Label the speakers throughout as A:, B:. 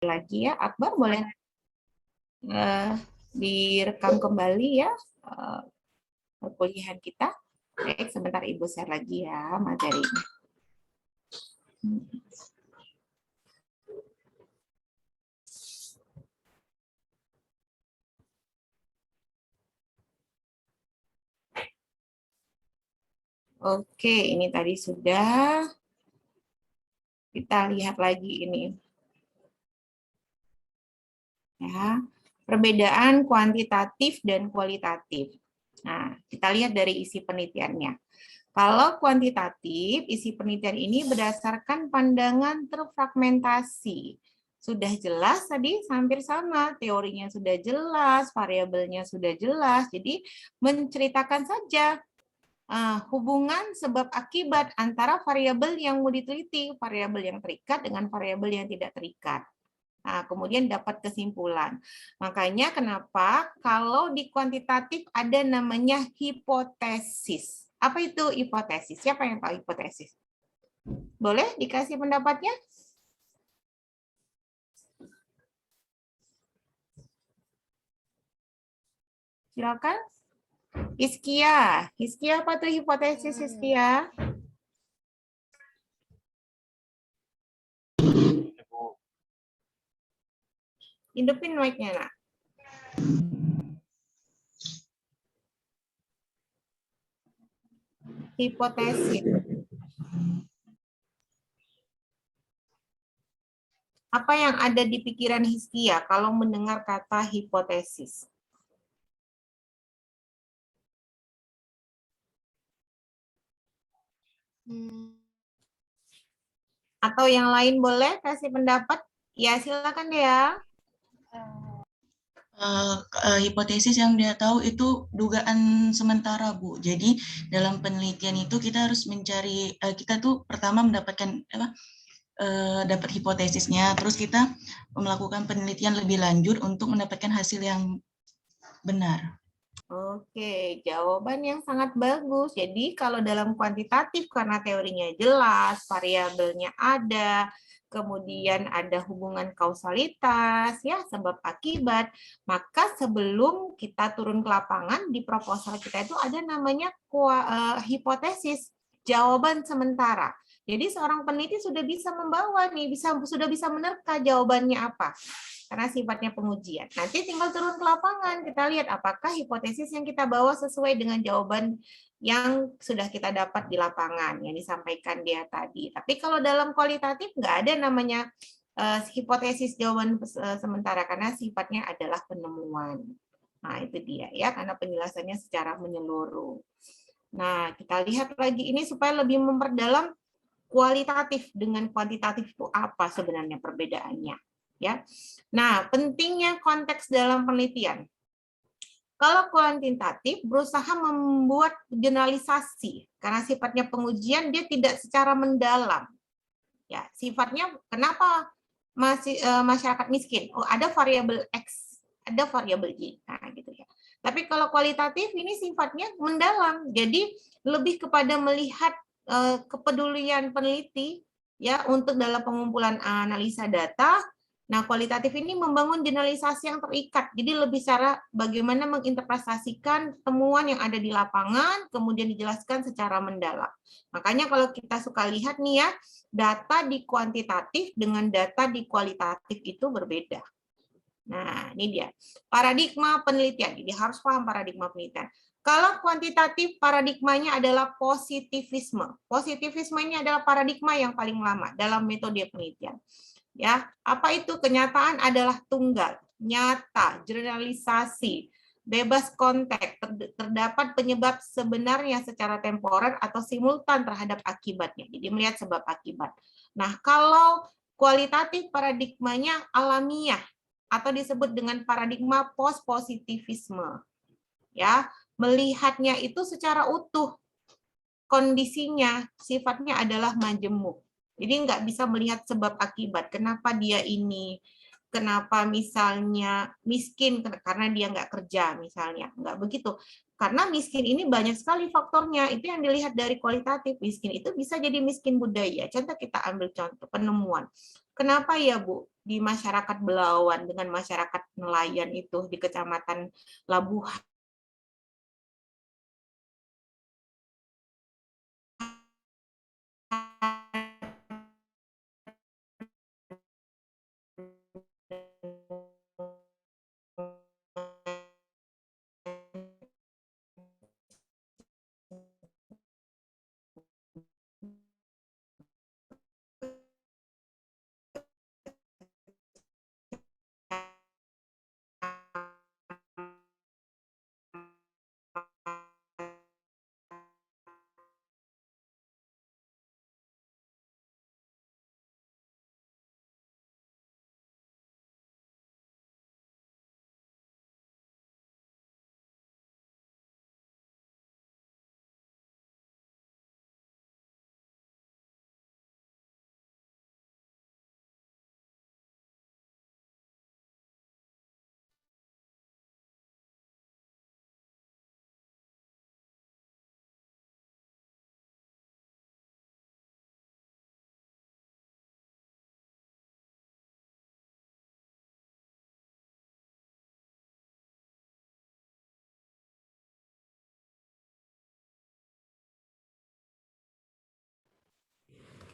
A: lagi ya. Akbar boleh direkam kembali ya perkuliahan kita. Baik, sebentar Ibu share lagi ya materinya. Oke, ini tadi sudah. Kita lihat lagi ini. Ya, perbedaan kuantitatif dan kualitatif. Nah, kita lihat dari isi penelitiannya. Kalau kuantitatif, isi penelitian ini berdasarkan pandangan terfragmentasi. Sudah jelas tadi, hampir sama. Teorinya sudah jelas, variabelnya sudah jelas. Jadi, menceritakan saja hubungan sebab akibat antara variabel yang mau diteliti, variabel yang terikat dengan variabel yang tidak terikat. Nah, kemudian dapat kesimpulan. Makanya kenapa kalau di kuantitatif ada namanya hipotesis. Apa itu hipotesis? Siapa yang tahu hipotesis? Boleh dikasih pendapatnya? Silakan. Hiskia. Hiskia apa tuh hipotesis Hiskia? Hidupin mic-nya, Nak. Hipotesis. Apa yang ada di pikiran Hiskia kalau mendengar kata hipotesis? Atau yang lain boleh kasih pendapat? Ya, silakan deh ya.
B: Hipotesis yang dia tahu itu dugaan sementara, Bu. Jadi dalam penelitian itu kita harus mencari, kita tuh pertama mendapatkan dapat hipotesisnya, terus kita melakukan penelitian lebih lanjut untuk mendapatkan hasil yang benar.
A: Oke, jawaban yang sangat bagus. Jadi kalau dalam kuantitatif karena teorinya jelas, variabelnya ada, kemudian ada hubungan kausalitas, ya sebab akibat, maka sebelum kita turun ke lapangan di proposal kita itu ada namanya hipotesis, jawaban sementara. Jadi seorang peneliti sudah bisa membawa nih, sudah bisa menerka jawabannya apa. Karena sifatnya pengujian. Nanti tinggal turun ke lapangan, kita lihat apakah hipotesis yang kita bawa sesuai dengan jawaban yang sudah kita dapat di lapangan, yang disampaikan dia tadi. Tapi kalau dalam kualitatif nggak ada namanya hipotesis jawaban sementara, karena sifatnya adalah penemuan. Nah, itu dia ya, karena penjelasannya secara menyeluruh. Nah, kita lihat lagi ini supaya lebih memperdalam kualitatif dengan kuantitatif itu apa sebenarnya perbedaannya. Ya. Nah, pentingnya konteks dalam penelitian. Kalau kuantitatif berusaha membuat generalisasi karena sifatnya pengujian dia tidak secara mendalam. Ya, sifatnya kenapa masyarakat miskin? Oh, ada variabel X, ada variabel Y. Nah, gitu ya. Tapi kalau kualitatif ini sifatnya mendalam. Jadi lebih kepada melihat kepedulian peneliti ya untuk dalam pengumpulan analisa data. Nah, kualitatif ini membangun generalisasi yang terikat. Jadi lebih cara bagaimana menginterpretasikan temuan yang ada di lapangan, kemudian dijelaskan secara mendalam. Makanya kalau kita suka lihat nih ya, data di kuantitatif dengan data di kualitatif itu berbeda. Nah, ini dia. Paradigma penelitian. Jadi harus paham paradigma penelitian. Kalau kuantitatif, paradigmanya adalah positivisme. Positivisme ini adalah paradigma yang paling lama dalam metode penelitian. Ya, apa itu? Kenyataan adalah tunggal, nyata, generalisasi, bebas konteks, terdapat penyebab sebenarnya secara temporer atau simultan terhadap akibatnya. Jadi melihat sebab akibat. Nah, kalau kualitatif paradigmanya alamiah atau disebut dengan paradigma post-positivisme. Ya, melihatnya itu secara utuh. Kondisinya sifatnya adalah majemuk. Jadi nggak bisa melihat sebab akibat. Kenapa dia ini? kenapa misalnya miskin karena dia nggak kerja misalnya, nggak begitu. Karena miskin ini banyak sekali faktornya, itu yang dilihat dari kualitatif. Miskin itu bisa jadi miskin budaya. Contoh kita ambil contoh penemuan. Kenapa ya Bu, di masyarakat Belawan dengan masyarakat nelayan itu di Kecamatan Labuhan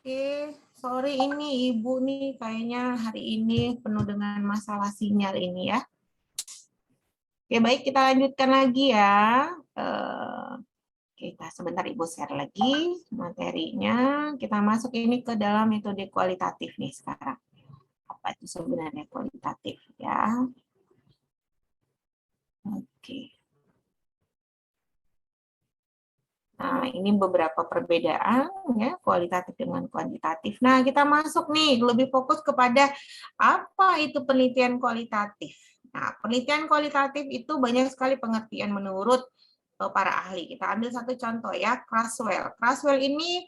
A: Oke, sorry ini Ibu nih kayaknya hari ini penuh dengan masalah sinyal ini ya. Oke, baik kita lanjutkan lagi ya. Kita sebentar Ibu share lagi materinya. Kita masuk ini ke dalam metode kualitatif nih sekarang. Apa itu sebenarnya kualitatif ya? Oke. Nah, ini beberapa perbedaan ya, kualitatif dengan kuantitatif. Nah, kita masuk nih lebih fokus kepada apa itu penelitian kualitatif. Nah, penelitian kualitatif itu banyak sekali pengertian menurut para ahli. Kita ambil satu contoh ya, Crasswell. Crasswell ini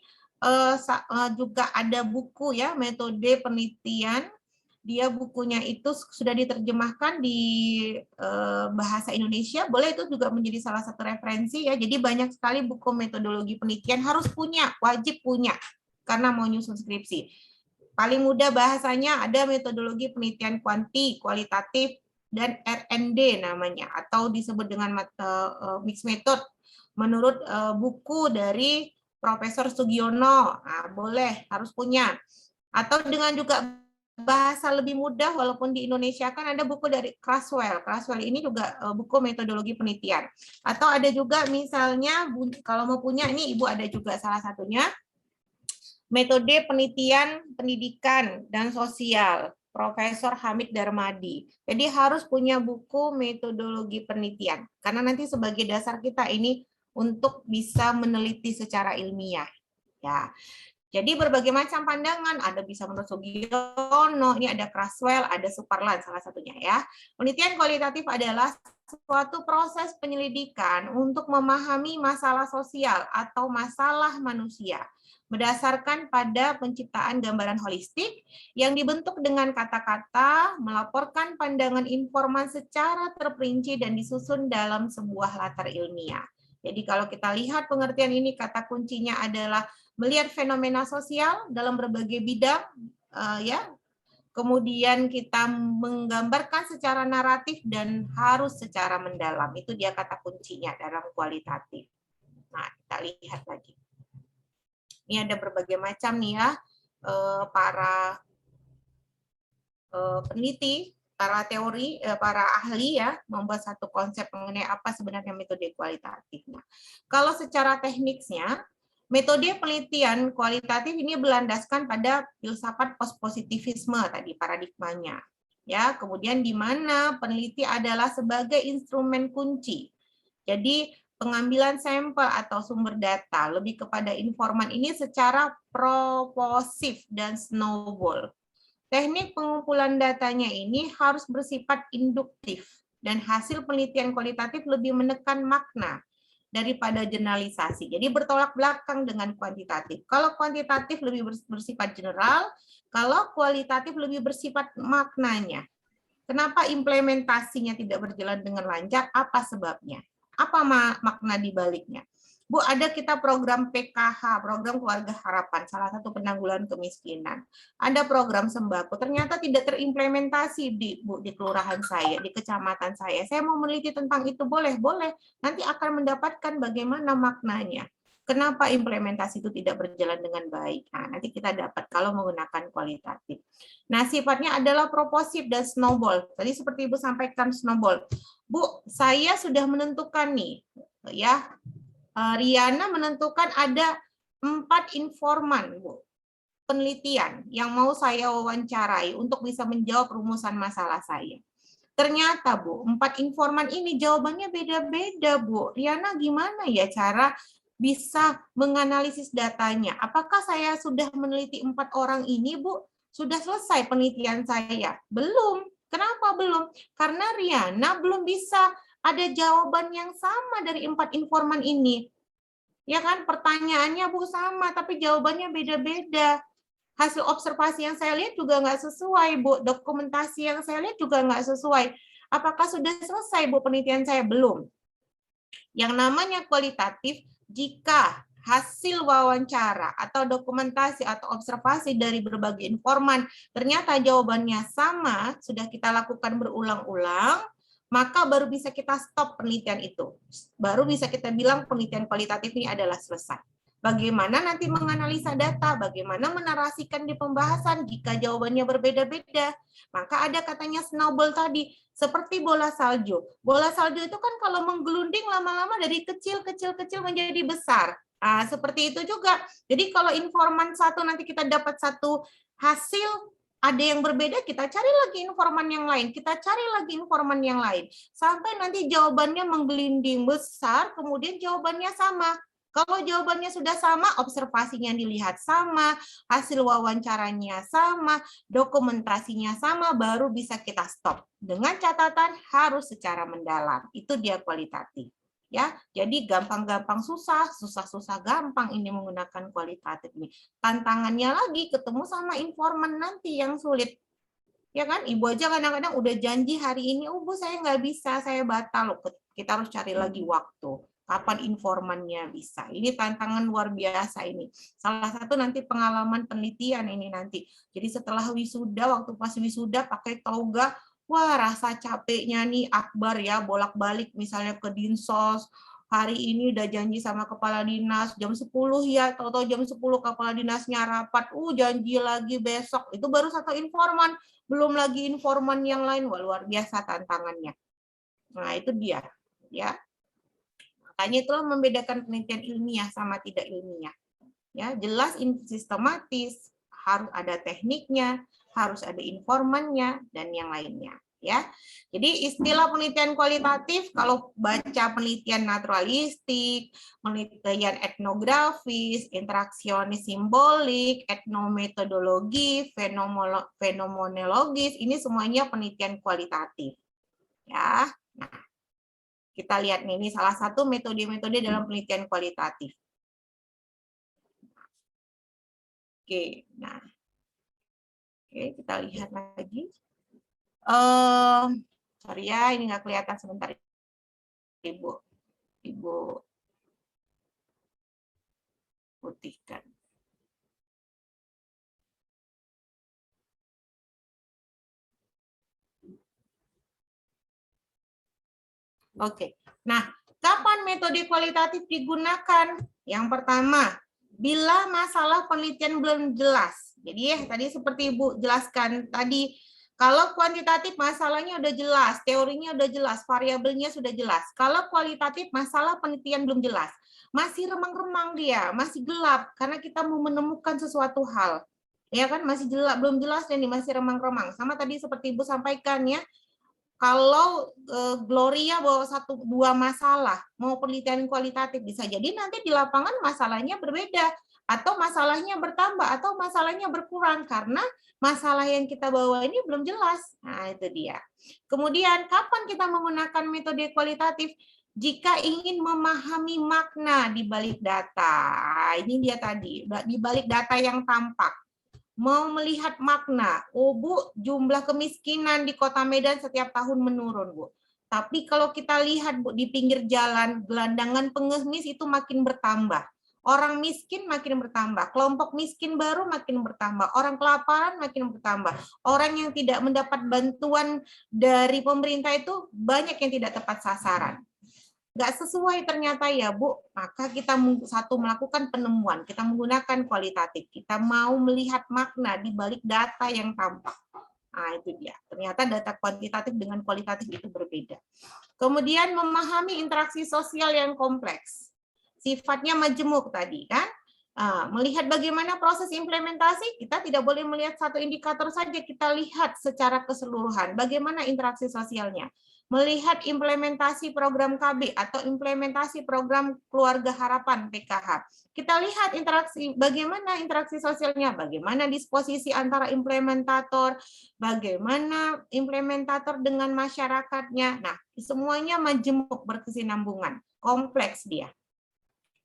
A: juga ada buku ya, metode penelitian. Dia bukunya itu sudah diterjemahkan di bahasa Indonesia, boleh itu juga menjadi salah satu referensi ya. Jadi banyak sekali buku metodologi penelitian harus punya, wajib punya karena mau nyusun skripsi. Paling mudah bahasanya ada metodologi penelitian kualitatif dan R&D namanya, atau disebut dengan mixed method menurut buku dari Profesor Sugiono. Nah, boleh, harus punya. Atau dengan juga bahasa lebih mudah, walaupun di Indonesia kan ada buku dari Crasswell. Crasswell ini juga buku metodologi penelitian. Atau ada juga misalnya, kalau mau punya, ini Ibu ada juga salah satunya, metode penelitian pendidikan dan sosial, Profesor Hamid Darmadi. Jadi harus punya buku metodologi penelitian, karena nanti sebagai dasar kita ini untuk bisa meneliti secara ilmiah. Ya, jadi berbagai macam pandangan, ada bisa menurut Sugiono, ini ada Crasswell, ada Superland salah satunya ya. Penelitian kualitatif adalah suatu proses penyelidikan untuk memahami masalah sosial atau masalah manusia berdasarkan pada penciptaan gambaran holistik yang dibentuk dengan kata-kata, melaporkan pandangan informan secara terperinci dan disusun dalam sebuah latar ilmiah. Jadi kalau kita lihat pengertian ini, kata kuncinya adalah melihat fenomena sosial dalam berbagai bidang, ya. Kemudian kita menggambarkan secara naratif dan harus secara mendalam. Itu dia kata kuncinya dalam kualitatif. Nah, kita lihat lagi. Ini ada berbagai macam nih ya, para peneliti, para teori, para ahli ya, membuat satu konsep mengenai apa sebenarnya metode kualitatif. Nah, kalau secara tekniknya, metode penelitian kualitatif ini berlandaskan pada filsafat pospositivisme tadi paradigmanya. Ya, kemudian di mana peneliti adalah sebagai instrumen kunci. Jadi pengambilan sampel atau sumber data lebih kepada informan ini secara proposif dan snowball. Teknik pengumpulan datanya ini harus bersifat induktif dan hasil penelitian kualitatif lebih menekan makna daripada generalisasi. Jadi bertolak belakang dengan kuantitatif. Kalau kuantitatif lebih bersifat general, kalau kualitatif lebih bersifat maknanya. Kenapa implementasinya tidak berjalan dengan lancar? Apa sebabnya? Apa makna di baliknya? Bu, ada kita program PKH, program Keluarga Harapan, salah satu penanggulangan kemiskinan. Ada program sembako, ternyata tidak terimplementasi di kelurahan saya, di kecamatan saya. Saya mau meneliti tentang itu, boleh? Boleh. Nanti akan mendapatkan bagaimana maknanya. Kenapa implementasi itu tidak berjalan dengan baik? Nah, nanti kita dapat kalau menggunakan kualitatif. Nah, sifatnya adalah proposif dan snowball. Tadi seperti Ibu sampaikan snowball. Bu, saya sudah menentukan nih, ya, Riana menentukan ada 4 informan, Bu, penelitian yang mau saya wawancarai untuk bisa menjawab rumusan masalah saya. Ternyata, Bu, 4 informan ini jawabannya beda-beda, Bu. Riana gimana ya cara bisa menganalisis datanya? Apakah saya sudah meneliti 4 orang ini, Bu? Sudah selesai penelitian saya? Belum. Kenapa belum? Karena Riana belum bisa ada jawaban yang sama dari 4 informan ini. Ya kan, pertanyaannya Bu sama, tapi jawabannya beda-beda. Hasil observasi yang saya lihat juga nggak sesuai, Bu. Dokumentasi yang saya lihat juga nggak sesuai. Apakah sudah selesai, Bu, penelitian saya? Belum. Yang namanya kualitatif, jika hasil wawancara atau dokumentasi atau observasi dari berbagai informan ternyata jawabannya sama, sudah kita lakukan berulang-ulang, maka baru bisa kita stop penelitian itu. Baru bisa kita bilang penelitian kualitatif ini adalah selesai. Bagaimana nanti menganalisa data, bagaimana menarasikan di pembahasan jika jawabannya berbeda-beda. Maka ada katanya snowball tadi, seperti bola salju. Bola salju itu kan kalau menggelunding lama-lama dari kecil menjadi besar. Nah, seperti itu juga. Jadi kalau informan satu nanti kita dapat satu hasil, ada yang berbeda, kita cari lagi informan yang lain, kita cari lagi informan yang lain. Sampai nanti jawabannya menggelinding besar, kemudian jawabannya sama. Kalau jawabannya sudah sama, observasinya dilihat sama, hasil wawancaranya sama, dokumentasinya sama, baru bisa kita stop. Dengan catatan harus secara mendalam. Itu dia kualitatif. Ya, jadi gampang-gampang susah, susah-susah gampang ini menggunakan kualitatif ini. Tantangannya lagi ketemu sama informan nanti yang sulit. Ya kan, Ibu aja kadang-kadang udah janji hari ini, Bu saya nggak bisa, saya batal. Kita harus cari lagi waktu. Kapan informannya bisa. Ini tantangan luar biasa ini. Salah satu nanti pengalaman penelitian ini nanti. Jadi setelah wisuda, waktu pas wisuda pakai toga, wah rasa capeknya nih akbar ya, bolak-balik misalnya ke Dinsos, hari ini udah janji sama kepala dinas, jam 10 ya, tahu-tahu jam 10 kepala dinasnya rapat, janji lagi besok, itu baru satu informan, belum lagi informan yang lain, wah luar biasa tantangannya. Nah itu dia, ya. Makanya itulah membedakan penelitian ilmiah sama tidak ilmiah. Ya, jelas sistematis, harus ada tekniknya, harus ada informannya dan yang lainnya. Ya, jadi istilah penelitian kualitatif kalau baca penelitian naturalistik, penelitian etnografis, interaksionis simbolik, etnometodologi, fenomenologis, ini semuanya penelitian kualitatif. Ya, nah kita lihat nih, ini salah satu metode-metode dalam penelitian kualitatif. Oke, nah, oke kita lihat lagi. Sorry ya, ini nggak kelihatan sebentar, Ibu putihkan. Oke, nah kapan metode kualitatif digunakan? Yang pertama, bila masalah penelitian belum jelas. Jadi ya tadi seperti Ibu jelaskan tadi, kalau kuantitatif masalahnya udah jelas, teorinya udah jelas, variabelnya sudah jelas. Kalau kualitatif masalah penelitian belum jelas, masih remang-remang dia, masih gelap karena kita mau menemukan sesuatu hal. Ya kan masih jelas, belum jelas dan masih remang-remang. Sama tadi seperti Ibu sampaikan ya. Kalau Gloria bawa 1-2 masalah, mau penelitian kualitatif, bisa jadi nanti di lapangan masalahnya berbeda, atau masalahnya bertambah, atau masalahnya berkurang, karena masalah yang kita bawa ini belum jelas. Nah, itu dia. Kemudian, kapan kita menggunakan metode kualitatif? Jika ingin memahami makna di balik data. Ini dia tadi, di balik data yang tampak. Mau melihat makna, oh Bu, jumlah kemiskinan di Kota Medan setiap tahun menurun, Bu. Tapi kalau kita lihat Bu di pinggir jalan, gelandangan pengemis itu makin bertambah. Orang miskin makin bertambah, kelompok miskin baru makin bertambah, orang kelaparan makin bertambah. Orang yang tidak mendapat bantuan dari pemerintah itu banyak yang tidak tepat sasaran. Nggak sesuai ternyata ya Bu, maka kita melakukan penemuan, kita menggunakan kualitatif, kita mau melihat makna di balik data yang tampak. Nah itu dia, ternyata data kuantitatif dengan kualitatif itu berbeda. Kemudian memahami interaksi sosial yang kompleks, sifatnya majemuk tadi kan. Melihat bagaimana proses implementasi, kita tidak boleh melihat satu indikator saja, kita lihat secara keseluruhan, bagaimana interaksi sosialnya. Melihat implementasi program KB atau implementasi program Keluarga Harapan PKH. Kita lihat bagaimana interaksi sosialnya, bagaimana disposisi antara implementator, bagaimana implementator dengan masyarakatnya. Nah, semuanya majemuk, berkesinambungan, kompleks dia.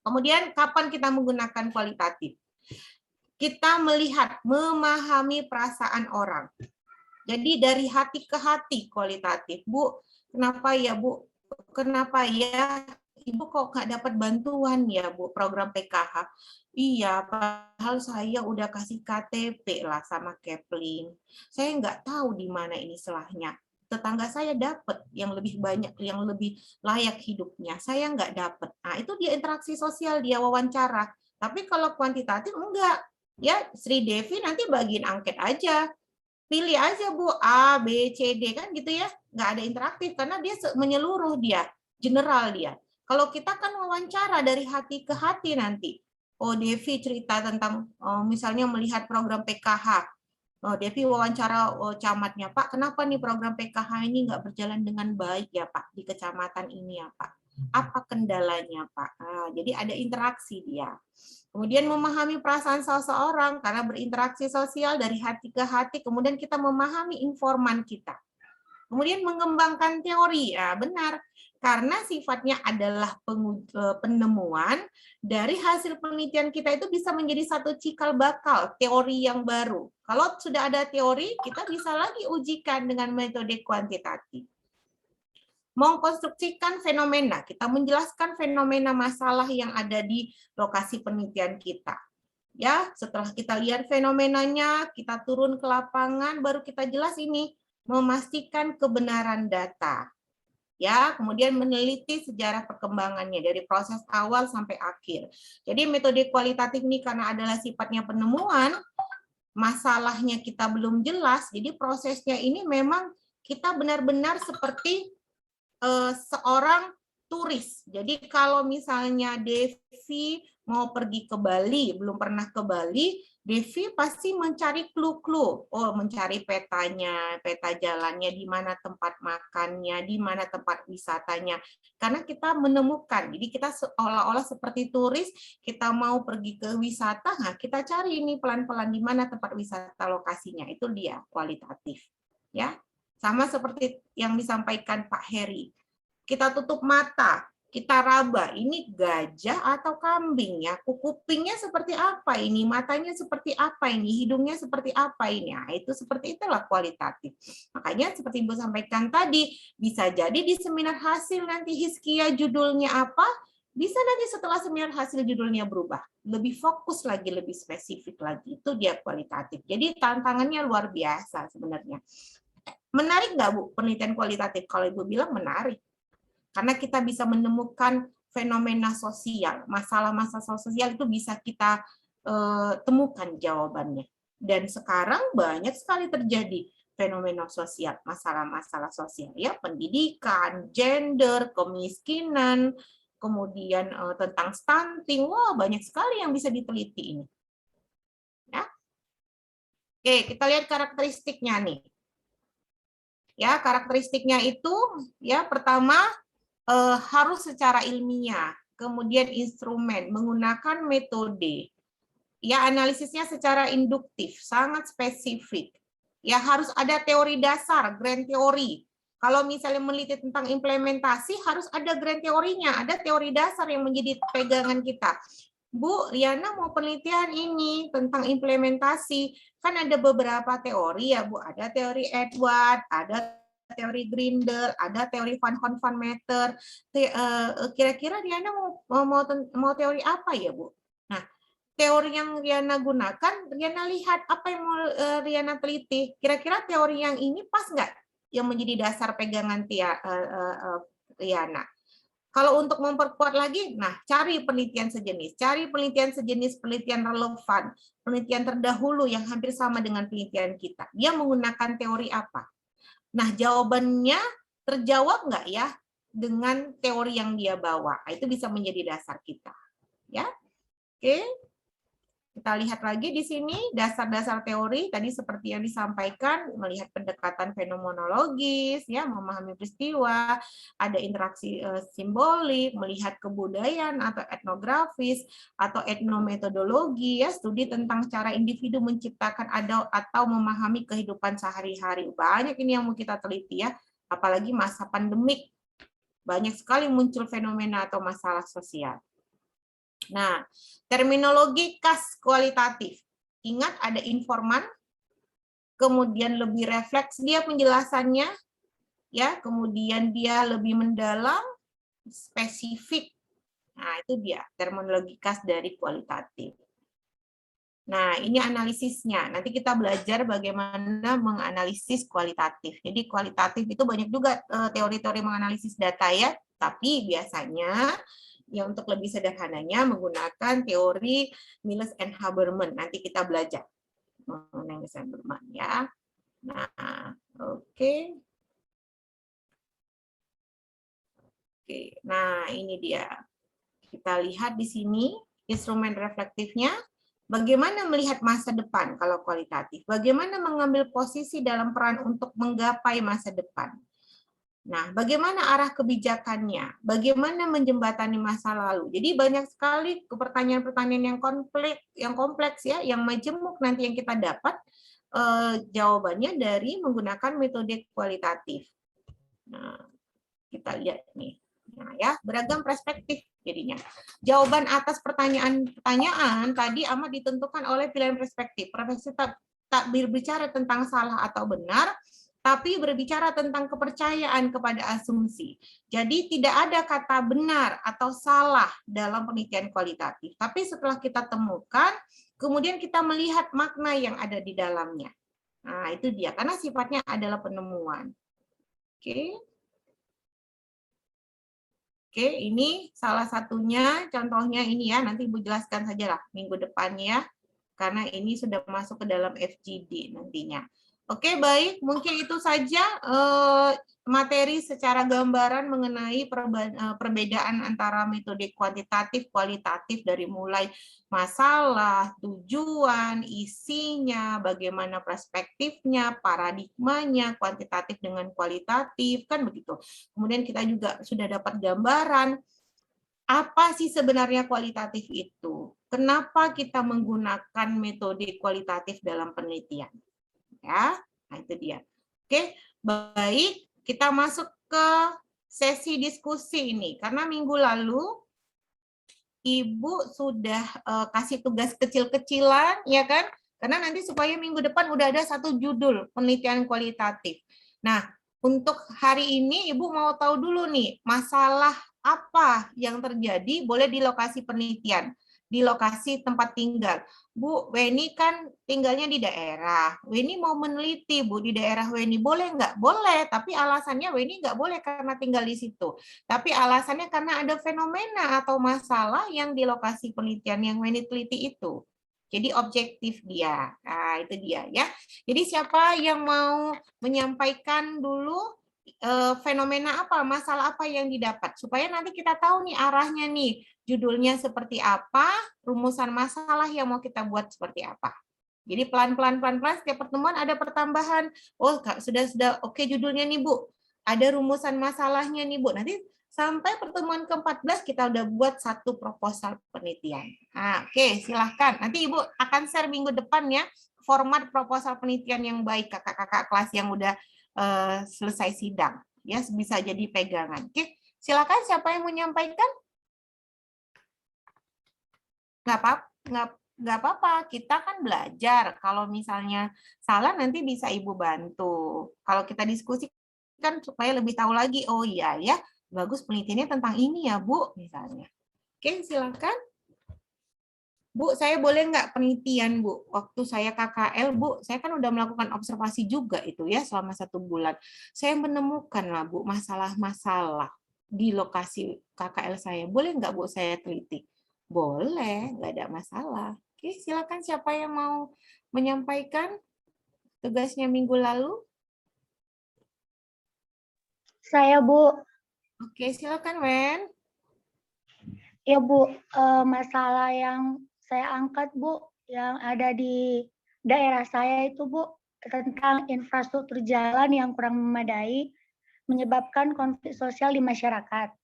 A: Kemudian kapan kita menggunakan kualitatif? Kita melihat, memahami perasaan orang. Jadi dari hati ke hati kualitatif. Bu, kenapa ya Bu? Kenapa ya Ibu kok nggak dapat bantuan ya Bu program PKH? Iya, padahal saya udah kasih KTP lah sama Kepling. Saya nggak tahu di mana ini salahnya. Tetangga saya dapat yang lebih banyak, yang lebih layak hidupnya. Saya nggak dapat. Nah, itu dia interaksi sosial, dia wawancara. Tapi kalau kuantitatif enggak. Ya, Sri Devi nanti bagiin angket aja. Pilih aja Bu, A, B, C, D, kan gitu ya. Nggak ada interaktif, karena dia menyeluruh dia, general dia. Kalau kita kan wawancara dari hati ke hati nanti. Oh, Devi cerita tentang, misalnya melihat program PKH. Oh, Devi wawancara camatnya, Pak, kenapa nih program PKH ini nggak berjalan dengan baik ya Pak, di kecamatan ini ya Pak. Apa kendalanya Pak? Nah, jadi ada interaksi dia. Kemudian memahami perasaan seseorang karena berinteraksi sosial dari hati ke hati, kemudian kita memahami informan kita. Kemudian mengembangkan teori, ya benar, karena sifatnya adalah penemuan, dari hasil penelitian kita itu bisa menjadi satu cikal bakal teori yang baru. Kalau sudah ada teori, kita bisa lagi ujikan dengan metode kuantitatif. Mengkonstruksikan fenomena, kita menjelaskan fenomena masalah yang ada di lokasi penelitian kita. Ya, setelah kita lihat fenomenanya, kita turun ke lapangan, baru kita jelas ini, memastikan kebenaran data. Ya, kemudian meneliti sejarah perkembangannya dari proses awal sampai akhir. Jadi metode kualitatif ini karena adalah sifatnya penemuan, masalahnya kita belum jelas, jadi prosesnya ini memang kita benar-benar seperti seorang turis. Jadi kalau misalnya Devi mau pergi ke Bali, belum pernah ke Bali, Devi pasti mencari clue-clue. Oh, mencari petanya, peta jalannya, di mana tempat makannya, di mana tempat wisatanya. Karena kita menemukan, jadi kita seolah-olah seperti turis, kita mau pergi ke wisata, nah kita cari ini pelan-pelan di mana tempat wisata lokasinya. Itu dia kualitatif. Ya. Sama seperti yang disampaikan Pak Heri. Kita tutup mata, kita raba, ini gajah atau kambing ya? Kupingnya seperti apa ini? Matanya seperti apa ini? Hidungnya seperti apa ini? Nah, itu seperti itulah kualitatif. Makanya seperti Ibu sampaikan tadi, bisa jadi di seminar hasil nanti Hizkia judulnya apa? Bisa nanti setelah seminar hasil judulnya berubah. Lebih fokus lagi, lebih spesifik lagi. Itu dia kualitatif. Jadi tantangannya luar biasa sebenarnya. Menarik nggak Bu penelitian kualitatif? Kalau Ibu bilang menarik. Karena kita bisa menemukan fenomena sosial, masalah-masalah sosial itu bisa kita temukan jawabannya. Dan sekarang banyak sekali terjadi fenomena sosial, masalah-masalah sosial, ya, pendidikan, gender, kemiskinan, kemudian tentang stunting, wah banyak sekali yang bisa diteliti ini. Ya. Oke, kita lihat karakteristiknya nih. Ya, karakteristiknya itu ya pertama harus secara ilmiah, kemudian instrumen, menggunakan metode. Ya, analisisnya secara induktif, sangat spesifik. Ya, harus ada teori dasar, grand teori. Kalau misalnya meneliti tentang implementasi, harus ada grand teorinya, ada teori dasar yang menjadi pegangan kita. Bu, Riana mau penelitian ini tentang implementasi. Kan ada beberapa teori ya, Bu. Ada teori Edward, ada teori Grindel, ada teori Van Van Meter. Kira-kira Riana mau teori apa ya, Bu? Nah, teori yang Riana gunakan, Riana lihat apa yang mau Riana teliti. Kira-kira teori yang ini pas nggak yang menjadi dasar pegangan Riana? Kalau untuk memperkuat lagi, nah cari penelitian sejenis, penelitian relevan, penelitian terdahulu yang hampir sama dengan penelitian kita. Dia menggunakan teori apa? Nah jawabannya terjawab nggak ya dengan teori yang dia bawa? Itu bisa menjadi dasar kita, ya. Oke. Kita lihat lagi di sini dasar-dasar teori tadi seperti yang disampaikan, melihat pendekatan fenomenologis, ya, memahami peristiwa, ada interaksi simbolik, melihat kebudayaan atau etnografis atau etnometodologi, ya, studi tentang cara individu menciptakan atau memahami kehidupan sehari-hari. Banyak ini yang mau kita teliti ya, apalagi masa pandemik. Banyak sekali muncul fenomena atau masalah sosial. Nah, terminologi khas kualitatif. Ingat ada informan, kemudian lebih refleks dia penjelasannya, ya, kemudian dia lebih mendalam, spesifik. Nah, itu dia terminologi khas dari kualitatif. Nah, ini analisisnya. Nanti kita belajar bagaimana menganalisis kualitatif. Jadi kualitatif itu banyak juga teori-teori menganalisis data ya, tapi biasanya ya untuk lebih sederhananya menggunakan teori Miles and Habermas. Nanti kita belajar mengenai Miles and Habermas ya. Nah, oke. Oke. Nah, ini dia. Kita lihat di sini instrumen reflektifnya. Bagaimana melihat masa depan kalau kualitatif? Bagaimana mengambil posisi dalam peran untuk menggapai masa depan? Nah, bagaimana arah kebijakannya? Bagaimana menjembatani masa lalu? Jadi banyak sekali pertanyaan-pertanyaan yang kompleks ya, yang majemuk nanti yang kita dapat jawabannya dari menggunakan metode kualitatif. Nah, kita lihat nih. Nah, ya, beragam perspektif jadinya. Jawaban atas pertanyaan-pertanyaan tadi amat ditentukan oleh pilihan perspektif. Perspektif tak berbicara tentang salah atau benar, tapi berbicara tentang kepercayaan kepada asumsi. Jadi tidak ada kata benar atau salah dalam penelitian kualitatif. Tapi setelah kita temukan, kemudian kita melihat makna yang ada di dalamnya. Nah, itu dia, karena sifatnya adalah penemuan. Oke. Oke, ini salah satunya, contohnya ini ya, nanti Ibu jelaskan saja lah minggu depan ya, karena ini sudah masuk ke dalam FGD nantinya. Oke, baik, mungkin itu saja materi secara gambaran mengenai perbedaan antara metode kuantitatif, kualitatif dari mulai masalah, tujuan, isinya, bagaimana perspektifnya, paradigmanya, kuantitatif dengan kualitatif, kan begitu. Kemudian kita juga sudah dapat gambaran apa sih sebenarnya kualitatif itu? Kenapa kita menggunakan metode kualitatif dalam penelitian? Ya, nah itu dia. Oke, baik, kita masuk ke sesi diskusi ini. Karena minggu lalu Ibu sudah kasih tugas kecil-kecilan, ya kan? Karena nanti supaya minggu depan udah ada satu judul penelitian kualitatif. Nah, untuk hari ini Ibu mau tahu dulu nih, masalah apa yang terjadi boleh di lokasi penelitian, di lokasi tempat tinggal. Bu, Weni kan tinggalnya di daerah. Weni mau meneliti, Bu, di daerah Weni. Boleh nggak? Boleh, tapi alasannya Weni nggak boleh karena tinggal di situ. Tapi alasannya karena ada fenomena atau masalah yang di lokasi penelitian yang Weni teliti itu. Jadi objektif dia. Nah, itu dia ya. Jadi siapa yang mau menyampaikan dulu fenomena apa, masalah apa yang didapat, supaya nanti kita tahu nih arahnya nih, judulnya seperti apa, rumusan masalah yang mau kita buat seperti apa. Jadi pelan-pelan setiap pertemuan ada pertambahan. Oh, sudah oke judulnya nih Bu. Ada rumusan masalahnya nih Bu. Nanti sampai pertemuan ke-14 kita udah buat satu proposal penelitian. Nah, oke, silahkan. Nanti Ibu akan share minggu depan ya format proposal penelitian yang baik kakak-kakak kelas yang udah selesai sidang. Ya, bisa jadi pegangan. Oke, silakan siapa yang menyampaikan? nggak apa-apa, kita kan belajar. Kalau misalnya salah nanti bisa Ibu bantu. Kalau kita diskusikan supaya lebih tahu lagi, oh iya ya, bagus penelitiannya tentang ini ya Bu, misalnya. Oke, silakan. Bu, saya boleh nggak penelitian, Bu? Waktu saya KKL, Bu, saya kan udah melakukan observasi juga itu ya selama 1 bulan. Saya menemukan lah, Bu, masalah-masalah di lokasi KKL saya. Boleh nggak, Bu, saya teliti? Boleh, nggak ada masalah. Oke, silakan siapa yang mau menyampaikan tugasnya minggu lalu?
C: Saya, Bu.
A: Oke, silakan, Wen.
C: Ya, Bu, masalah yang saya angkat, Bu, yang ada di daerah saya itu, Bu, tentang infrastruktur jalan yang kurang memadai menyebabkan konflik sosial di masyarakat.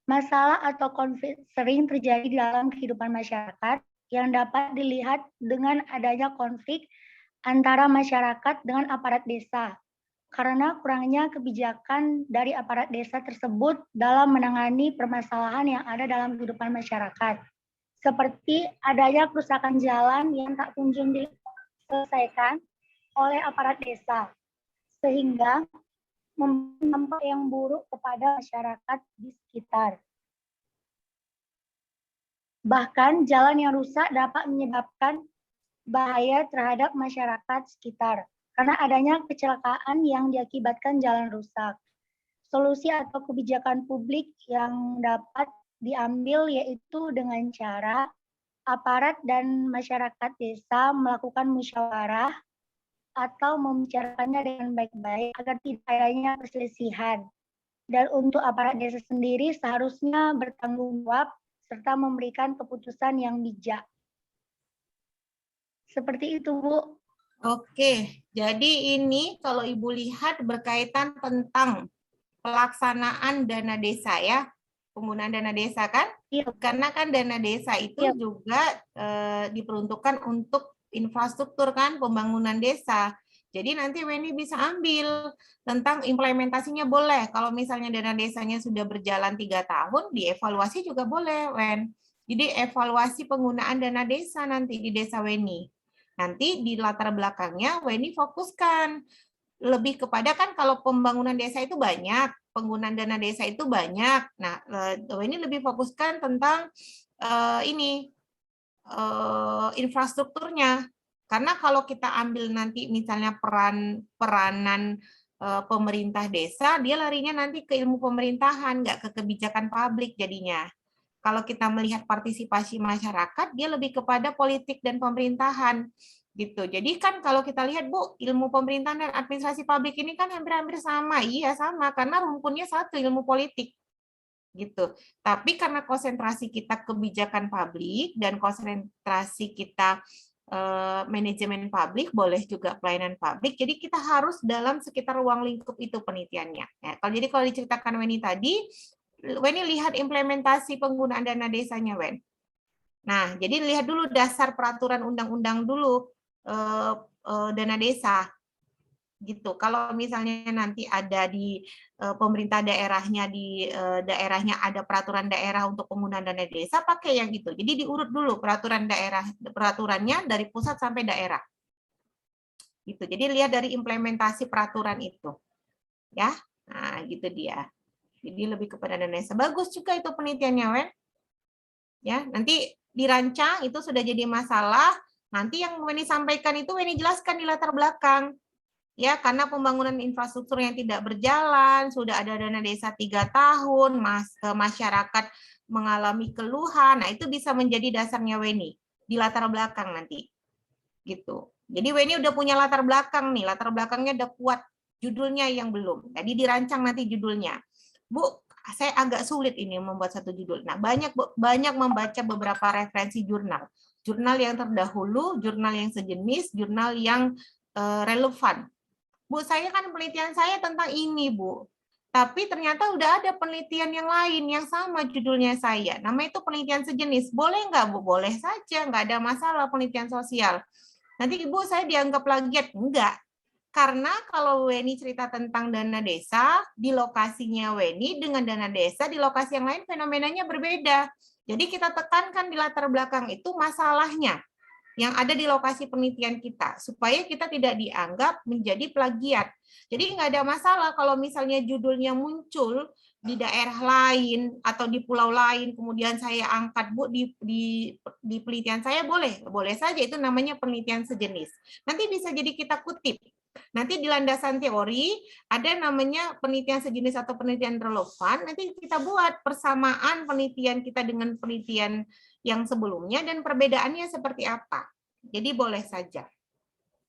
C: Masalah atau konflik sering terjadi di dalam kehidupan masyarakat yang dapat dilihat dengan adanya konflik antara masyarakat dengan aparat desa, karena kurangnya kebijakan dari aparat desa tersebut dalam menangani permasalahan yang ada dalam kehidupan masyarakat. Seperti adanya kerusakan jalan yang tak kunjung diselesaikan oleh aparat desa, sehingga memberi dampak yang buruk kepada masyarakat di sekitar. Bahkan jalan yang rusak dapat menyebabkan bahaya terhadap masyarakat sekitar karena adanya kecelakaan yang diakibatkan jalan rusak. Solusi atau kebijakan publik yang dapat diambil yaitu dengan cara aparat dan masyarakat desa melakukan musyawarah atau membicarakannya dengan baik-baik agar tidak adanya perselisihan. Dan untuk aparat desa sendiri seharusnya bertanggung jawab serta memberikan keputusan yang bijak. Seperti itu, Bu.
A: Oke, jadi ini kalau Ibu lihat berkaitan tentang pelaksanaan dana desa ya, penggunaan dana desa kan?
C: Iya.
A: Karena kan dana desa itu
C: Iya.
A: juga diperuntukkan untuk infrastruktur kan, pembangunan desa. Jadi nanti Weni bisa ambil tentang implementasinya boleh. Kalau misalnya dana desanya sudah berjalan 3 tahun, dievaluasi juga boleh, Wen. Jadi evaluasi penggunaan dana desa nanti di desa Weni. Nanti di latar belakangnya Weni fokuskan lebih kepada kan kalau pembangunan desa itu banyak, penggunaan dana desa itu banyak. Nah, ini lebih fokuskan tentang infrastrukturnya. Karena kalau kita ambil nanti misalnya peranan pemerintah desa, dia larinya nanti ke ilmu pemerintahan, nggak ke kebijakan publik jadinya. Kalau kita melihat partisipasi masyarakat, dia lebih kepada politik dan pemerintahan gitu. Jadi kan kalau kita lihat Bu, ilmu pemerintahan dan administrasi publik ini kan hampir-hampir sama. Iya, sama karena rumpunnya satu, ilmu politik. Gitu. Tapi karena konsentrasi kita kebijakan publik dan konsentrasi kita manajemen publik, boleh juga pelayanan publik. Jadi kita harus dalam sekitar ruang lingkup itu penelitiannya. Ya, kalau diceritakan Weni tadi, Weni lihat implementasi penggunaan dana desanya, Wen. Nah, jadi lihat dulu dasar peraturan undang-undang dulu dana desa gitu. Kalau misalnya nanti ada di pemerintah daerahnya daerahnya ada peraturan daerah untuk penggunaan dana desa, pakai yang itu. Jadi diurut dulu peraturannya dari pusat sampai daerah. Gitu. Jadi lihat dari implementasi peraturan itu. Ya. Nah, gitu dia. Jadi lebih kepada dana desa. Bagus juga itu penelitiannya, Wen. Ya, nanti dirancang itu sudah jadi masalah. Nanti yang Weni sampaikan itu Weni jelaskan di latar belakang. Ya, karena pembangunan infrastruktur yang tidak berjalan, sudah ada dana desa 3 tahun, masyarakat mengalami keluhan, nah itu bisa menjadi dasarnya Weni di latar belakang nanti. Gitu. Jadi Weni udah punya latar belakang nih, latar belakangnya udah kuat, judulnya yang belum. Jadi dirancang nanti judulnya. Bu, saya agak sulit ini membuat satu judul. Nah, banyak membaca beberapa referensi jurnal. Jurnal yang terdahulu, jurnal yang sejenis, jurnal yang relevan. Bu, saya kan penelitian saya tentang ini, Bu. Tapi ternyata udah ada penelitian yang lain yang sama judulnya saya. Namanya itu penelitian sejenis. Boleh nggak, Bu? Boleh saja, nggak ada masalah penelitian sosial. Nanti Ibu saya dianggap plagiat. Enggak. Karena kalau Weni cerita tentang dana desa, di lokasinya Weni dengan dana desa, di lokasi yang lain fenomenanya berbeda. Jadi kita tekankan di latar belakang itu masalahnya yang ada di lokasi penelitian kita, supaya kita tidak dianggap menjadi plagiat. Jadi nggak ada masalah kalau misalnya judulnya muncul di daerah lain atau di pulau lain, kemudian saya angkat, Bu, di penelitian saya, boleh saja, itu namanya penelitian sejenis. Nanti bisa jadi kita kutip. Nanti di landasan teori ada namanya penelitian sejenis atau penelitian relevan, nanti kita buat persamaan penelitian kita dengan penelitian yang sebelumnya dan perbedaannya seperti apa. Jadi boleh saja.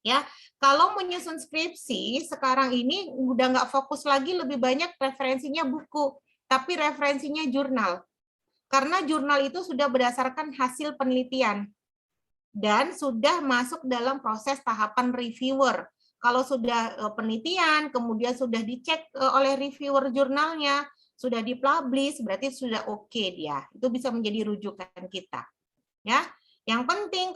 A: Ya, kalau menyusun skripsi sekarang ini udah nggak fokus lagi, lebih banyak referensinya buku, tapi referensinya jurnal. Karena jurnal itu sudah berdasarkan hasil penelitian dan sudah masuk dalam proses tahapan reviewer. Kalau sudah penelitian, kemudian sudah dicek oleh reviewer jurnalnya, sudah dipublish, berarti sudah oke dia. Itu bisa menjadi rujukan kita. Ya, yang penting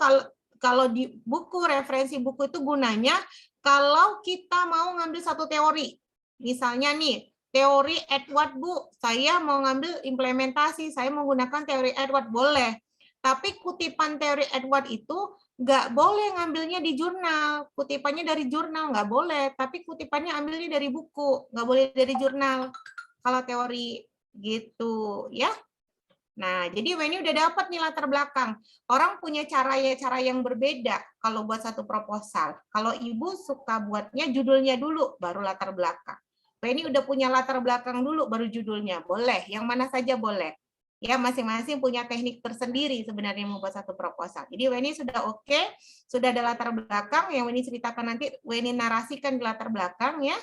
A: kalau di buku, referensi buku itu gunanya kalau kita mau ngambil satu teori. Misalnya nih, teori Edward, Bu, saya mau ngambil implementasi, saya menggunakan teori Edward, boleh. Tapi kutipan teori Edward itu nggak boleh ngambilnya di jurnal. Kutipannya dari jurnal, nggak boleh. Tapi kutipannya ambilnya dari buku, nggak boleh dari jurnal. Kalau teori gitu, ya. Nah, jadi Weni udah dapat nih latar belakang. Orang punya cara yang berbeda kalau buat satu proposal. Kalau Ibu suka buatnya judulnya dulu, baru latar belakang. Weni udah punya latar belakang dulu, baru judulnya. Boleh, yang mana saja boleh. Ya, masing-masing punya teknik tersendiri sebenarnya membuat satu proposal. Jadi Weni sudah oke, sudah ada latar belakang, yang Weni ceritakan nanti, Weni narasikan di latar belakang ya.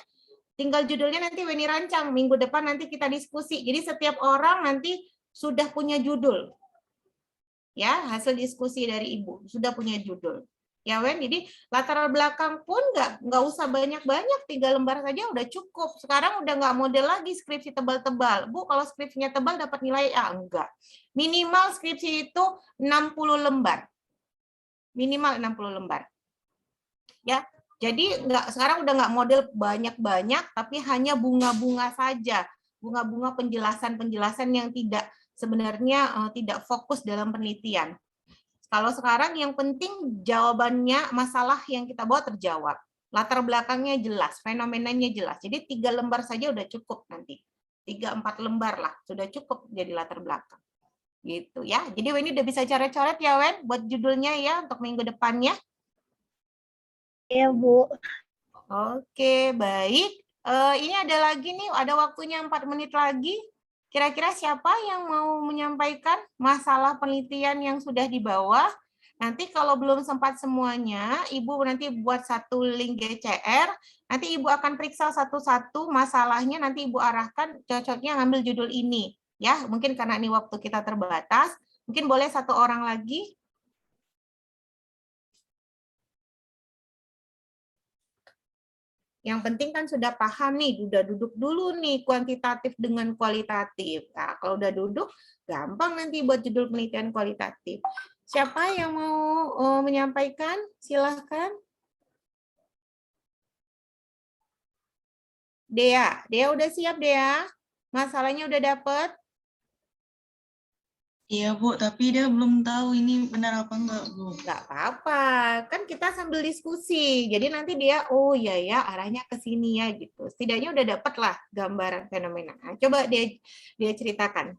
A: Tinggal judulnya nanti Weni rancang, minggu depan nanti kita diskusi. Jadi setiap orang nanti sudah punya judul. Ya, hasil diskusi dari Ibu sudah punya judul. Ya, Wen, jadi latar belakang pun nggak usah banyak-banyak, 3 lembar saja udah cukup. Sekarang udah nggak model lagi skripsi tebal-tebal. Bu, kalau skripsinya tebal dapat nilai A? Enggak. Minimal skripsi itu 60 lembar. Minimal 60 lembar. Ya, jadi sekarang udah nggak model banyak-banyak, tapi hanya bunga-bunga saja. Bunga-bunga penjelasan-penjelasan yang sebenarnya tidak fokus dalam penelitian. Kalau sekarang yang penting jawabannya, masalah yang kita bawa terjawab. Latar belakangnya jelas, fenomenanya jelas. Jadi 3 lembar saja udah cukup nanti. 3-4 lembar lah, sudah cukup jadi latar belakang. Gitu ya. Jadi Weni udah bisa coret-coret ya, Wen, buat judulnya ya untuk minggu depannya.
C: Iya, Bu.
A: Oke, baik. Ini ada lagi nih, ada waktunya 4 menit lagi. Kira-kira siapa yang mau menyampaikan masalah penelitian yang sudah dibawa? Nanti kalau belum sempat semuanya, Ibu nanti buat satu link GCR, nanti Ibu akan periksa satu-satu masalahnya, nanti Ibu arahkan cocoknya ngambil judul ini. Ya, mungkin karena ini waktu kita terbatas, mungkin boleh 1 orang lagi. Yang penting kan sudah paham nih, udah duduk dulu nih kuantitatif dengan kualitatif. Nah, kalau udah duduk, gampang nanti buat judul penelitian kualitatif. Siapa yang mau menyampaikan? Silahkan. Dea udah siap, Dea? Masalahnya udah dapet?
B: Iya, Bu, tapi dia belum tahu ini benar apa enggak, Bu.
A: Nggak apa-apa, kan kita sambil diskusi. Jadi nanti dia, oh iya ya, arahnya ke sini ya gitu. Setidaknya udah dapet lah gambaran fenomena. Nah, coba dia ceritakan.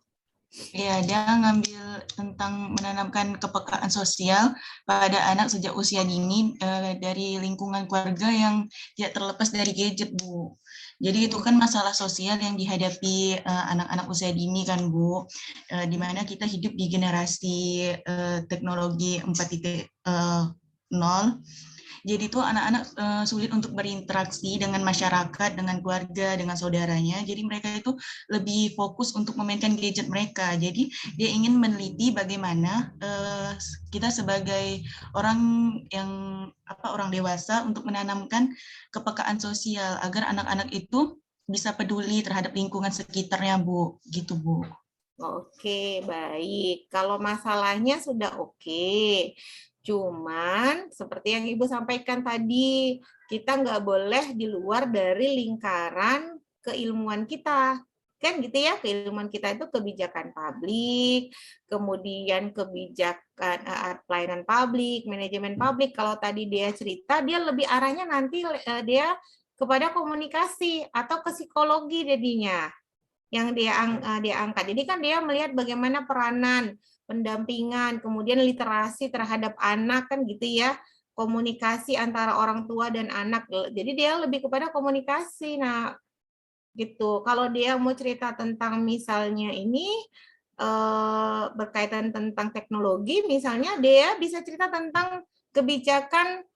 B: Iya, dia ngambil tentang menanamkan kepekaan sosial pada anak sejak usia dini dari lingkungan keluarga yang tidak terlepas dari gadget, Bu. Jadi itu kan masalah sosial yang dihadapi anak-anak usia dini kan, Bu. Di mana kita hidup di generasi teknologi 4.0. Jadi itu anak-anak sulit untuk berinteraksi dengan masyarakat, dengan keluarga, dengan saudaranya. Jadi mereka itu lebih fokus untuk memainkan gadget mereka. Jadi dia ingin meneliti bagaimana kita sebagai orang orang dewasa untuk menanamkan kepekaan sosial agar anak-anak itu bisa peduli terhadap lingkungan sekitarnya, Bu. Gitu, Bu.
A: Oke, baik. Kalau masalahnya sudah oke. Cuman seperti yang Ibu sampaikan tadi, kita nggak boleh di luar dari lingkaran keilmuan kita. Kan gitu ya, keilmuan kita itu kebijakan publik, kemudian kebijakan pelayanan publik, manajemen publik. Kalau tadi dia cerita, dia lebih arahnya nanti dia kepada komunikasi atau ke psikologi jadinya yang dia angkat. Jadi kan dia melihat bagaimana peranan, pendampingan, kemudian literasi terhadap anak kan gitu ya, komunikasi antara orang tua dan anak. Jadi dia lebih kepada komunikasi. Nah, gitu. Kalau dia mau cerita tentang misalnya ini berkaitan tentang teknologi, misalnya dia bisa cerita tentang kebijakan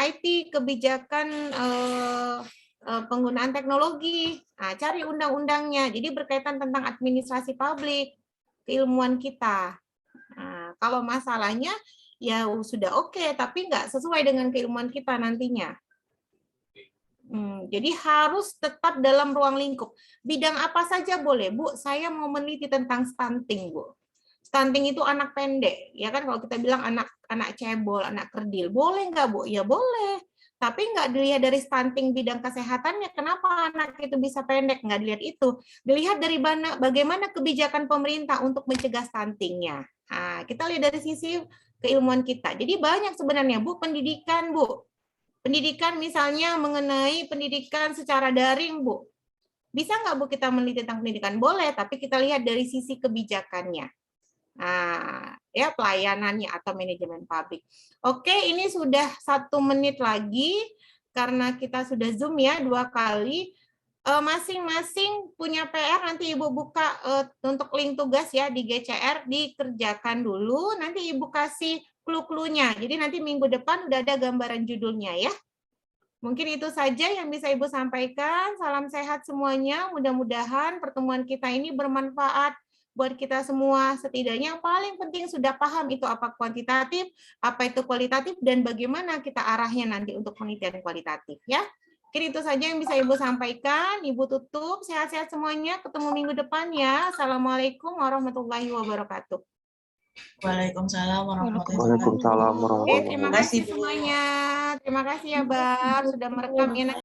A: IT, kebijakan penggunaan teknologi. Nah, cari undang-undangnya. Jadi berkaitan tentang administrasi publik, keilmuan kita. Nah, kalau masalahnya ya sudah oke, tapi nggak sesuai dengan keilmuan kita nantinya. Jadi harus tetap dalam ruang lingkup. Bidang apa saja boleh, Bu. Saya mau meneliti tentang stunting, Bu. Stunting itu anak pendek, ya kan? Kalau kita bilang anak cebol, anak kerdil, boleh nggak, Bu? Ya boleh. Tapi nggak dilihat dari stunting bidang kesehatannya. Kenapa anak itu bisa pendek? Nggak dilihat itu. Dilihat dari bagaimana kebijakan pemerintah untuk mencegah stuntingnya. Nah, kita lihat dari sisi keilmuan kita. Jadi banyak sebenarnya, Bu, pendidikan, Bu. Pendidikan misalnya mengenai pendidikan secara daring, Bu. Bisa nggak, Bu, kita meneliti tentang pendidikan? Boleh, tapi kita lihat dari sisi kebijakannya. Nah, ya pelayanannya atau manajemen publik. Oke, ini sudah 1 menit lagi karena kita sudah Zoom ya 2 kali. Masing-masing punya PR, nanti Ibu buka untuk link tugas ya di GCR, dikerjakan dulu, nanti Ibu kasih clue-cluenya. Jadi nanti minggu depan udah ada gambaran judulnya ya. Mungkin itu saja yang bisa Ibu sampaikan. Salam sehat semuanya. Mudah-mudahan pertemuan kita ini bermanfaat buat kita semua. Setidaknya yang paling penting sudah paham itu apa kuantitatif, apa itu kualitatif, dan bagaimana kita arahnya nanti untuk penelitian kualitatif ya. Mungkin itu saja yang bisa Ibu sampaikan. Ibu tutup. Sehat-sehat semuanya. Ketemu minggu depan ya. Assalamualaikum warahmatullahi wabarakatuh.
B: Waalaikumsalam warahmatullahi
D: Waalaikumsalam
B: wabarakatuh.
A: Terima
D: warahmatullahi
A: kasih
B: Bu.
A: semuanya. Terima kasih ya, Bar, sudah merekam ya.